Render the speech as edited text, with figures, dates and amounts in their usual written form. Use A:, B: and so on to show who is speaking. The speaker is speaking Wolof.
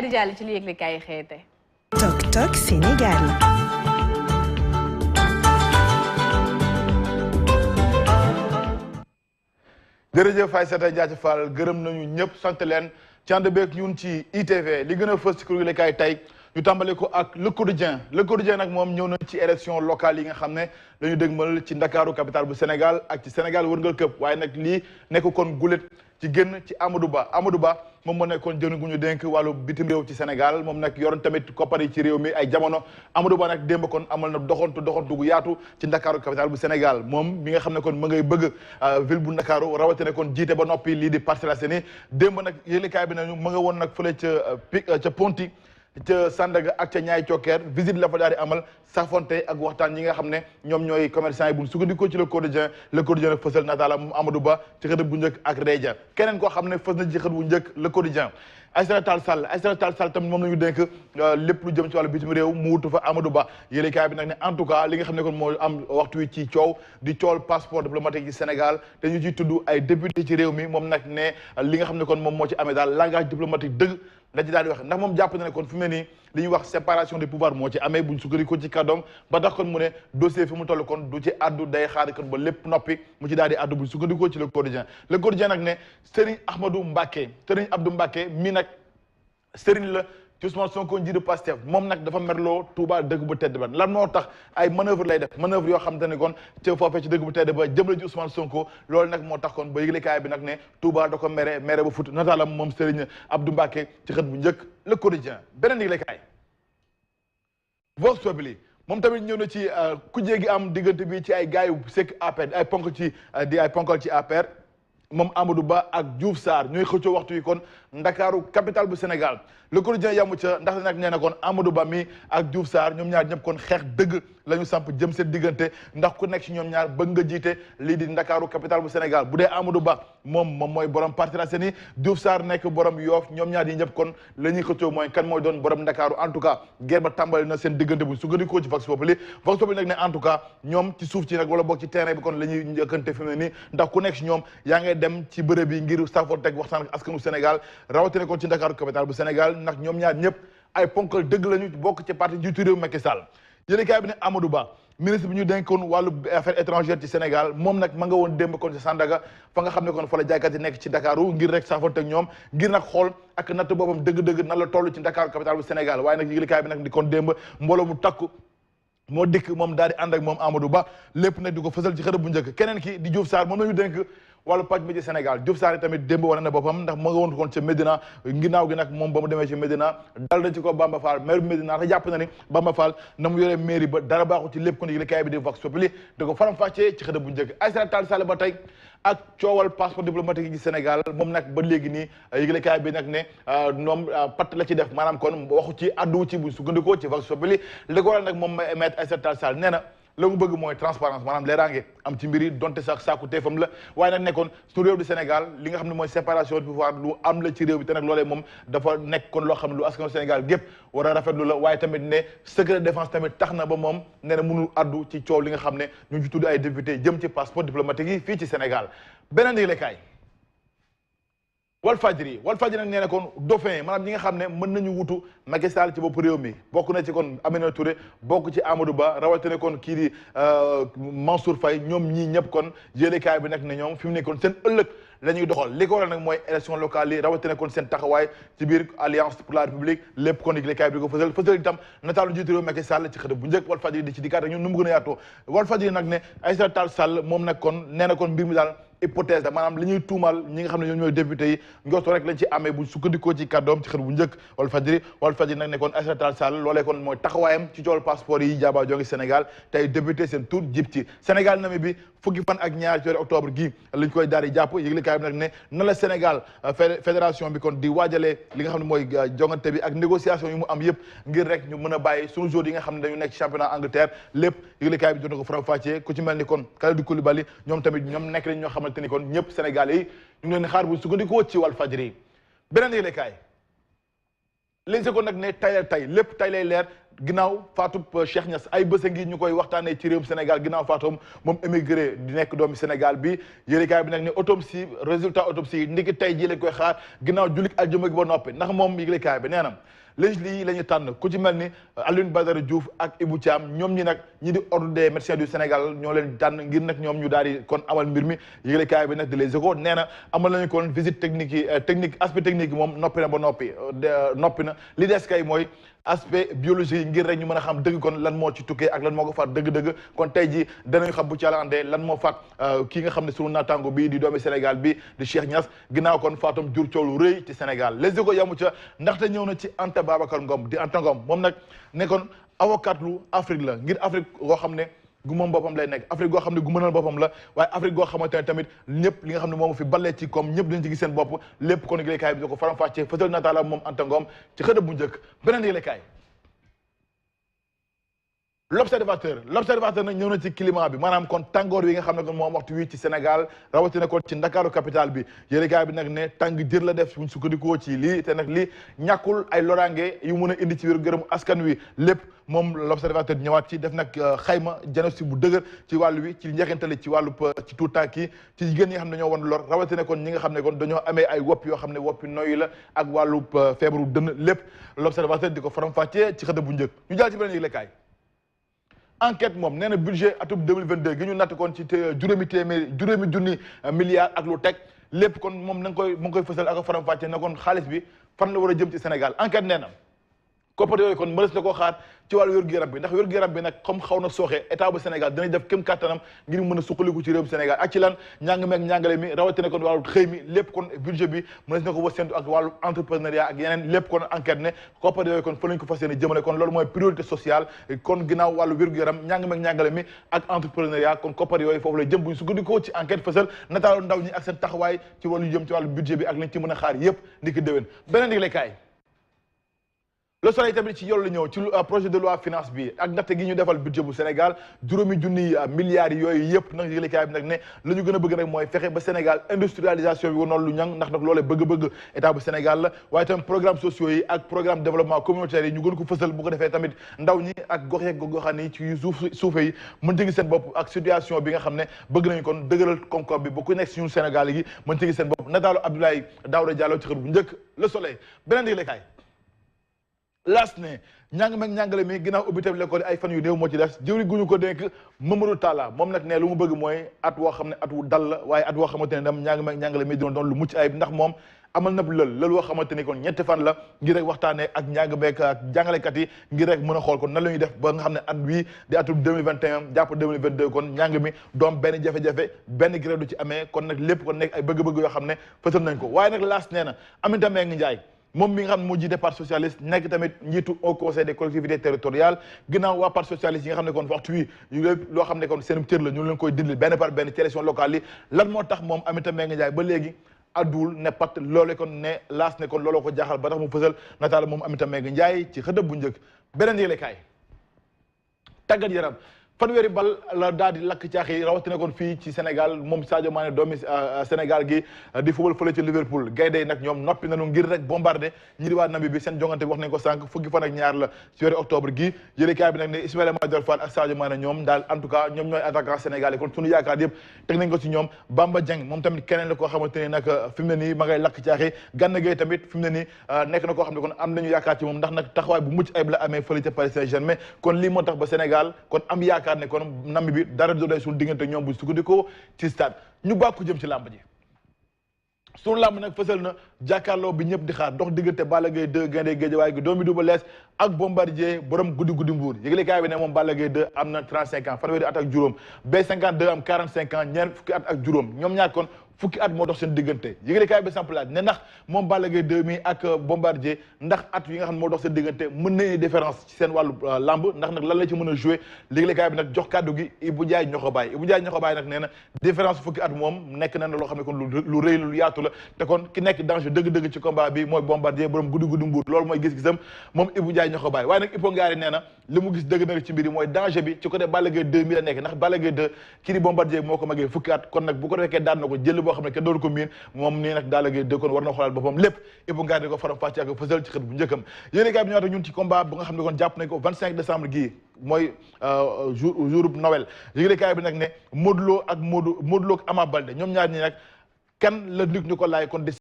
A: di jàll ci li yëgle kaay xeete.
B: Tok Tok Sénégal.
C: jërëjëf Aïssata Diathia Fall gërëm nañu ñëpp sant leen ci ànd beeg ñun ci ITV li gën a fës ci kuréel yi kay tey ñu tàmbale ko ak Le Quotidien nag moom ñëw na ci élection locale yi nga xam ne dañu dégmal ci Ndakaaru capitale bu Sénégal ak ci Sénégal wërngal këpp waaye nag lii nekk kon gulet ci génn ci Amadou Ba moom moo nekkoon jëwriñ gu ñu dénk wàllu bitim réew ci Sénégal moom nag yoroon tamit koppar yi ci réew mi ay jamono Amadou Ba nag démb kon amal na doxantu gu yaatu ci Ndakaaru capitale bu Sénégal moom mi nga xam ne kon ma ngay bëgg ville bu Ndakaaru rawatina kon jiite ba noppi lii di Parcelles Assainies démb nag yéenekaay bi nañu ma nga woon nag fële ca Ponty ca Sandaga ak ca Ñaay Cokkeer visite la fa daal di amal safonte ak waxtaan yi nga xam ne ñoom ñooy commerçant yi bu ñu sukkandikoo ci Le Quotidien nag fësal nataala moom Amadou Ba ci xët bu njëkk ak Reja keneen koo xam ne fës na ci xët bu njëkk Le Quotidien Aïssata Tall Sall tamit moom la ñu dénk lépp lu jëm ci wàllu bitim réew mu wutu fa Amadou Ba yéenekaay bi nag ne en tout cas li nga xam ne kon moo am waxtu wi ci coow di coowal passeport diplomatique yi Sénégal te ñu ciy tudd ay député ci réew mi moom nag ne li nga xam ne kon moom moo ci amee daal langage diplomatique dëgg la ci daal di wax ndax moom jàpp na ne kon fi mu ne nii li ñuy wax séparation des pouvoirs moo ci amee buñ sukkandikoo ci kàddoom ba tax kon mu ne dossier fi mu toll kon du ci addu day xaar kon ba lépp noppi mu ci daal di addu buñ sukkandikoo ci Le Quotidien nag ne Serigne Abdou Mbacké mi nag Serigne la ci Ousmane Sonko njiitu Pastef moom nag dafa merloo Touba dëgg bu tedd ba lan moo tax ay manœuvre lay def manœuvre yoo xam te ne kon ci foofee ci dëgg bu tedd ba jëmale ci Ousmane Sonko loolu nag moo tax kon ba yëglekaay bi nag ne Touba da ko mere ba fut nataalam moom Serigne Abdou Mbacké ci xët bu njëkk Le Quotidien beneen yëglekaay Vox Populi moom tamit ñëw na ci kujjee gi am diggante bi ci ay gars yu sekk APR ay ponkal ci APR moom Amadou Ba ak Diouf Sarr ñooy xëccoo waxtu yi kon Ndakaaru capitale bu Sénégal Le Quotidien yamu ca ndax nag nee na kon Amadou Ba mi ak Diouf Sarr ñoom ñaar ñëpp kon xeex dëgg la ñu samp jëm seen diggante ndax ku nekk ci ñoom ñaar bëgg nga jiite lii di Ndakaaru capitale bu Sénégal bu dee Amadou Ba moom mooy borom Parcelles Assainies Diouf Sarr nekk borom Yoff ñoom ñaar yi ñëpp kon la ñuy xëccoo mooy kan mooy doon borom Ndakaaru en tout cas guerre ba tàmbali na seen diggante bu sukkandikoo ci Vox Populi nag ne en tout cas ñoom ci suuf ci nag wala boog ci terrain bi kon la ñuy njëkkante fi mu ne nii ndax ku nekk ci ñoom yaa ngay dem ci bërëb bi ngir safoo teg waxtaan ak askanu Sénégal rawatina kon ci Ndakaaru capitale bu Sénégal ndax ñoom ñaar ñëpp ay ponkal dëgg lañu bokk ci parti njiitu réew Macky Sall yéenekaay bi ne Amadou Ba ministre bi ñu dénkoon wàllu affaires étrangères ci Sénégal moom nag ma nga woon démb kon ci Sandaga fa nga xam ne kon fa la jaaykat yi nekk ci Ndakaaru ngir rek saafonte ak ñoom ngir nag xool ak natt boppam dëgg-dëgg nan la toll ci Ndakaaru capitale bu Sénégal waaye nag yéenekaay bi nag di kon démb mbooloo mu takku moo dikk moom daal di ànd ak moom Amadou Ba lépp nag di ko fësal ci xërëb bu njëkk keneen ki di Diouf Sarr moom la ñu dénk wàllu pàcc mi ci Sénégal Diouf Sarr tamit démb wane na boppam ndax ma nga woon kon ca Médina ginnaaw gi nag moom ba mu demee ci Médina dal na ci ko Bamba Fall maire bu Médina te jàpp na ni Bamba Fall na mu yoree mairie ba dara baaxu ci lépp kon yëglekaay bi di Vox Populi da ko faram-fàccee ci xërëb bu njëkk Aïssata Tall Sall ba tey ak coowal passeport diplomatique yi Sénégal moom nag ba léegi nii yëglekaay bi nag ne ñoom patt la ci def maanaam kon waxu ci addu ci bu sukkandikoo ci Vox Populi li ko waral nag moom maître Aïssata Tall Sall nee na la mu bëgg mooy transparence maanaam leeraange am ci mbir yi donte sax saaku teefam la waaye nag nekkoon suñu réew du Sénégal li nga xam ne mooy séparation du pouvoir lu am la ci réew bi te nag loolee moom dafa nekk kon loo xam ne lu askanu Sénégal gépp war a rafetlu la waaye tamit ne secret de défense tamit tax na ba moom nee na mënul addu ci coow li nga xam ne ñu ngi ci tudd ay député jëm ci passeport diplomatique yi fii ci Sénégal beneen yëglekaay Walfadjri nag nee na kon dauphin maanaam ñi nga xam ne mën nañu wutu Macky Sall ci bopp réew mi bokk na ci kon Aminata Touré bokk ci Amadou Ba rawatina kon kii di Mansour Faye ñoom ñii ñëpp kon yéenekaay bi nag ne ñoom fi mu ne kon seen ëllëg la ñuy doxal li ko waral nag mooy élection locale yi rawatina kon seen taxawaay ci biir alliance pour la république lépp kon yéenekaay bi di ko fësal itam nataalu njiitu réew Macky Sall ci xët bu njëkk Walfadjri di ci dikkaat ak ñun nu mu gën a yaatoo Walfadjri nag ne Aïssata Tall Sall moom nag kon nee na kon mbir mi daal hypothèse la maanaam li ñuy tuumal ñi nga xam ne ñoom ñooy député yi njorto rek lañ ci amee bu sukkandikoo ci kàddoom ci xët bu njëkk Walfadjri nag ne kon Aïssata Tall Sall loolee kon mooy taxawaayam ci coowal passeport yi jaaba jongi Sénégal tey député seen tur jib ci Sénégal na mi bi fukki fan ak ñaar ci weeru octobre gi lañ koy daal di jàpp yëglekaay bi nag ne na la Sénégal fédération bi kon di waajalee li nga xam ne mooy jongante bi ak négociation yi mu am yëpp ngir rek ñu mën a bàyyi suñu joueurs yi nga xam ne dañu nekk ci championnat Angleterre lépp yëglekaay bi jot na ko faram-fàccee ku ci mel ni kon Kalidou Koulibaly ñoom tamit ñoom nekk nañ ñoo xamante ni kon ñëpp Sénégalais yi ñu ngi leen xaar bu sukkandikoo ci Walfadjri beneen yëglekaay léegi kon nag ne tay lépp tay lay leer ginnaaw faatu Cheikh Niass ay bés a ngi ñu koy waxtaanee ci réewum Sénégal ginnaaw faatoom moom émigré di nekk doomi Sénégal bi yéenekaay bi nag ne autopsie résultat autopsie ndiki tey jii lañ koy xaar ginnaaw jullit aljuma gi ba noppi ndax moom yéenekaay bi nee na lii la ñu tànn ku ci mel ni Alioune Badara Diouf ak Ibou Thiam ñoom ñi nag ñi di ordre des médecins du Sénégal ñoo leen tànn ngir nag ñoom ñu daal di kon amal mbir mi yëglekaay bi nag de Les Échos nee na amal nañu kon visite technique yi aspect technique yi moom noppi na ba noppi na li des kay mooy aspect biologique yi ngir rek ñu mën a xam dëgg kon lan moo ci tukkee ak lan moo ko faat dëgg-dëgg kon tey jii danañu xam bu ci Yàlla andee lan moo faat kii nga xam ne sunu naataango bi di doomi Sénégal bi di Cheikh Niass ginnaaw kon faatam jur coow lu rëy ci Sénégal Les Échos yamu ca ndaxte ñëw na ci Anta Babacar Ngom di Anta Ngom moom nag nekkoon avocat lu Afrique la ngir Afrique goo xam ne gu moom boppam lay nekk Afrique goo xam ne gu mënal boppam la waaye Afrique goo xamante ne tamit ñëpp li nga xam ne moom fi balee ci comme ñëpp dañ ci gis seen bopp lépp kon yëglekaay bi da ko faram-fàccee fësal nataala moom Anta Ngom ci xëdëb bu njëkk beneen yëglekaay l'observateur nag ñëw na ci climat bi maanaam kon tàngoor wi nga xam ne kon moom waxtu wi ci Sénégal rawatina kon ci Ndakaaru capitale bi yéenekaay bi nag ne tàng jër la def buñ sukkandikoo ci lii te nag lii ñàkkul ay loraange yu mën a indi ci wér gërëm askan wi lépp moom l'observateur ñëwaat ci def nag xayma diagnostic bu dëgër ci wàllu wi ci njeexintali ci wàllu ci tout temps yi ci jigéen ñi nga xam ne ñoo wan lor rawatina kon ñi nga xam ne kon dañoo amee ay wopp yoo xam ne woppi noyyi la ak wàllu feebaru dënn lépp l'observateur di ko faram-fàccee ci xëta bu njëkk ñu jàll ci beneen yëglekaay enquête moom nee na budget atum 2022 gi ñu natt kon ci juróomi junni milliards ak lu teg lépp kon moom na nga koy mu ngi koy fësal ak faram-fàccee na kon xaalis bi fan la war a jëm ci Sénégal enquête nee na koppar yooyu kon mënees na koo xaar ci wàllu wér-gu-yaram bi ndax wér-gu-yaram bi nag comme xaw na sooxe état bu Sénégal danañ def kém kattanam ngir mën a suqaliku ci réewum Sénégal ak ci lan njàng meeg njàngale mi rawatina kon wàllu xëy mi lépp kon budget bi mënees na ko fa séntu ak wàllu entrepreneuriat ak yeneen lépp kon enquête ne koppar yooyu kon fa lañ ko fas yéene jëmale kon loolu mooy priorité sociale kon ginnaaw wàllu wér-gu-yaram njàng meeg njàngale mi ak entrepreneuriat kon koppar yooyu foofu lay jëm buñ sukkandikoo ci enquête fësal nataalu ndaw ñi ak seen taxawaay ci wàllu jëm ci wàllu budget bi ak lañ ci mën a xaar yépp ni ki déwén beneen yëglekaay Le Soleil tamit ci yoolu la ñëw ci projet de loi finance bi ak ndaxte gi ñu defal budget bu Sénégal juróomi junni milliards yooyu yëpp nag yëglekaay bi nag ne la ñu gën a bëgg rek mooy fexe ba Sénégal industrialisation bi wanoon lu ñang ndax nag loolee bëgg-bëgg état bu Sénégal la waaye tamit programme sociaux yi ak programme développement communautaire yi ñu gën ko fësal bu ko defee tamit ndaw ñi ak gox yeeg goxaan yi ci suufe yi mën ci gis seen bopp ak situation bi nga xam ne bëgg nañu kon dëgëral koom-koom bi ba ku nekk si ñun Sénégal yi mën ci gis seen bopp nataalu Abdoulaye Daouda Diallo ci xët bu njëkk Le Soleil beneen yëglekaay laas ne ñàng meeg ñàngale mi ginnaaw ubbi tamit l'école ay fan yu néew moo ci des jëwri guñu ko dénk Mamadou Talla moom nag ne lu mu bëgg mooy at woo xam ne at wu dal la waaye at woo xamante ne dam ñàng meeg ñàngale mi dina doon lu mucc ayib ndax moom amal na lël woo xamante ni kon ñetti fan la ngir rek waxtaanee ak njàng meeg ak jàngalekat yi ngir rek mën a xool kon nan la ñuy def ba nga xam ne at bii di atum 2021 jàpp 2022 kon njàng mi doom benn jafe-jafe benn grève du ci amee kon nag lépp kon nekk ay bëgg-bëgg yoo xam ne fësal nañ ko waaye nag laas nee na Aminata Mbengue Ndiaye moom mi nga xam ne moo jiite parti socialiste nekk tamit njiitu au conseil des collectivités territoriales ginnaaw waa parti socialiste yi nga xam ne kon waxtu wi yu loo xam ne kon seen cër la ñu leen koy dindil benn par benn ci élection locale yi lan moo tax moom Aminata Mbengue Ndiaye ba léegi adduwul ne pat loole kon ne laas ne kon looloo ko jaaxal ba tax mu fësal nataal moom Aminata Mbengue Ndiaye ci xëdëb bu njëkk beneen yëglekaay tàggat yaram fanweeri bal la daal di lakk caax yi rawatina kon fii ci Sénégal moom Sadio Mané doomi Sénégal gi di football fële ci Liverpool gaynde nag ñoom noppi nañu ngir rek bombardé ñi di waa Namibie bi seen jongante bi wax nañ ko sànq fukki fan ak ñaar la ci weeru octobre gi yëglekaay bi nag ne Ismaïla Madior Fall ak Sadio Mané ñoom daal en tout cas ñoom ñooy attaquant Sénégal yi kon suñu yaakaar yëpp teg nañ ko ci ñoom Bamba Dieng moom tamit keneen la koo xamante ni nag fi mu ne nii ma ngay lakk caax yi Gana Gueye tamit fi mu ne nii nekk na koo xam ne kon am nañu yaakaar ci moom ndax nag taxawaay bu mucc ayib la amee fële ca Paris Saint-Germain kon lii moo tax ba Sénégal kon am yaakaar ne kon bi dara do day suñu diggante ñoom bu sukkandikoo ci stade ñu bàkku jëm ci làmb ji suñu làmb nag fësal na jàkkaarloo bi ñëpp di xaar dox diggante Balla Gaye 2 Gaynde Guédiawaye gi doomi Double Less ak Bombardier borom guddi mbuur yëglekaay bi ne moom Balla Gaye 2 am na 35 ans fanweeri at ak juróom B52 am 45 ans ñeent fukki at ak juróom ñoom ñaar kon fukki at moo dox seen diggante yëglekaay bi samp laaj ne ndax moom Balla Gaye 2 mi ak Bombardier ndax at yi nga xam ne moo dox seen diggante mën nañu différence ci seen wàllu lamb ndax nag lan la ci mën a joué yëglekaay bi nag jox kàddu gi Ibou Ndiaye Ñoxobaay nag nee na différence fukki at moom nekk na loo xam ne kon lu rëy lu yaatu la te kon ki nekk danger dëgg-dëgg ci combat bi mooy Bombardier borom guddi mbuur loolu mooy gis-gisam moom Ibou Ndiaye Ñoxobaay waaye nag Ipo Ngari nee na li mu gis dëgg nag ci mbir yi mooy danger bi ci côté Balla Gaye 2 mi la nekk ndax Balla Gaye 2 kii di Bombardier moo ko magee fukki at kon nag bu ko fekkee daan na ko jël boo xam ne kenn doolu ko miin moom nii nag Balla Gaye 2 kon war na xoolaat boppam lépp Ibou Ngaar di ko faram fàcce ak fësal ci xët bu njëkkam yéeni kaay bi ñëwaat ñun ci combat bu nga xam ne kon jàpp nañ ko 25 décembre gii mooy jour Noël yéeni kaay bi nag ne Modou Lo ak Ama Baldé ñoom ñaar ñi nag kan la Luc Nicolaï kon